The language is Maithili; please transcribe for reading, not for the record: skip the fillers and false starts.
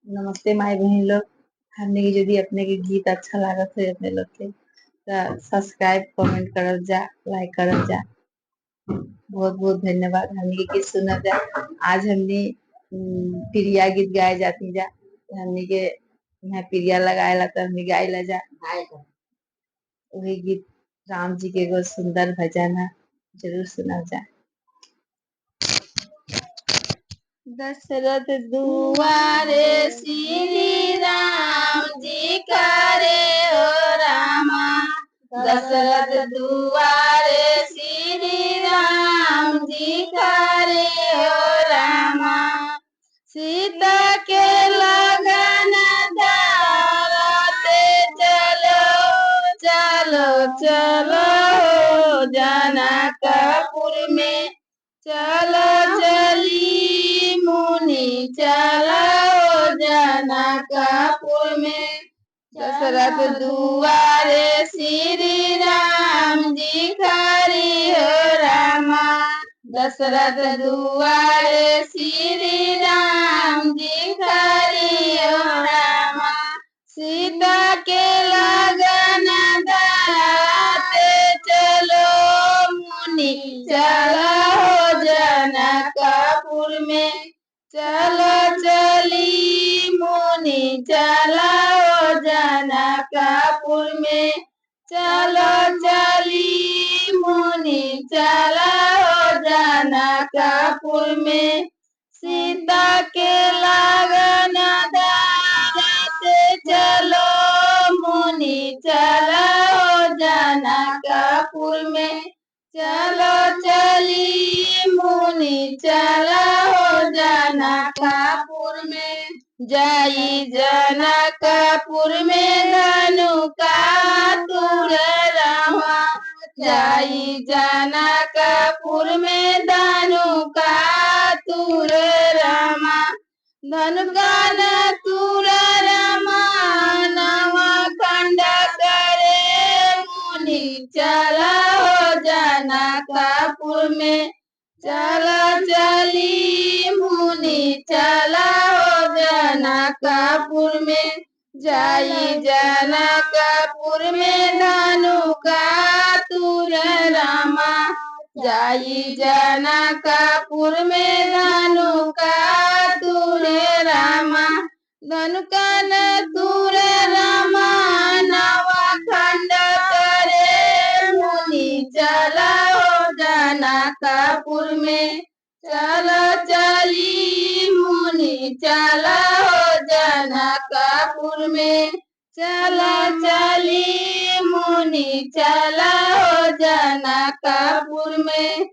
नमस्ते माई बहन लोग। हमने के यदि अपने के गीत अच्छा लागत है अपने लोग के तो सब्सक्राइब कमेंट करल जा, लाइक करल जा। बहुत बहुत धन्यवाद। हमने के गीत सुनल जा। आज हमने प्रिया गीत गाए जाती जा। हमने के यहाँ प्रिया लगाए ला तो हमने गाए ला जा। वही गीत राम जी के एगो सुंदर भजन है, जरूर सुनल जा। दशरथ दुआरे श्री राम जी करे हो रामा। दशरथ दुआरे श्री राम जी करे हो रामा। सीता के लगन धारते चलो चलो चलो जनकपुर में चलो चली मुनि चलो जनकपुर में। दशरथ दुआरे श्री राम जी खरी हो रामा। दशरथ दुआरे श्री राम जी खरी हो रामा। सीता के लगन धराते चलो मुनि चलो जनकपुर में चलो चली मुनि चलो जनकपुर में चलो चली मुनि चलो जनकपुर में। सीता के लगन धराते चलो मुनि चलो जनकपुर में चलो चली मुनि चलो जनकपुर में। जाई जनकपुर में धनुका तुर रामा। जाई जनकपुर में धनुका तुर रामा। धनुका न तुर रामा नवा खंड करे मुनि चलो जनकपुर में चलो चली मुनि चलो जनकपुर में। जाई जनकपुर में धनुका तुर रामा। जाई जनकपुर में धनुका तुर रामा। धनुका न तुर रामा नवा खंड करे मुनि चलो जनकपुर में चलो चली मुनि चलो जनकपुर में चलो चली मुनि चलो जनकपुर में।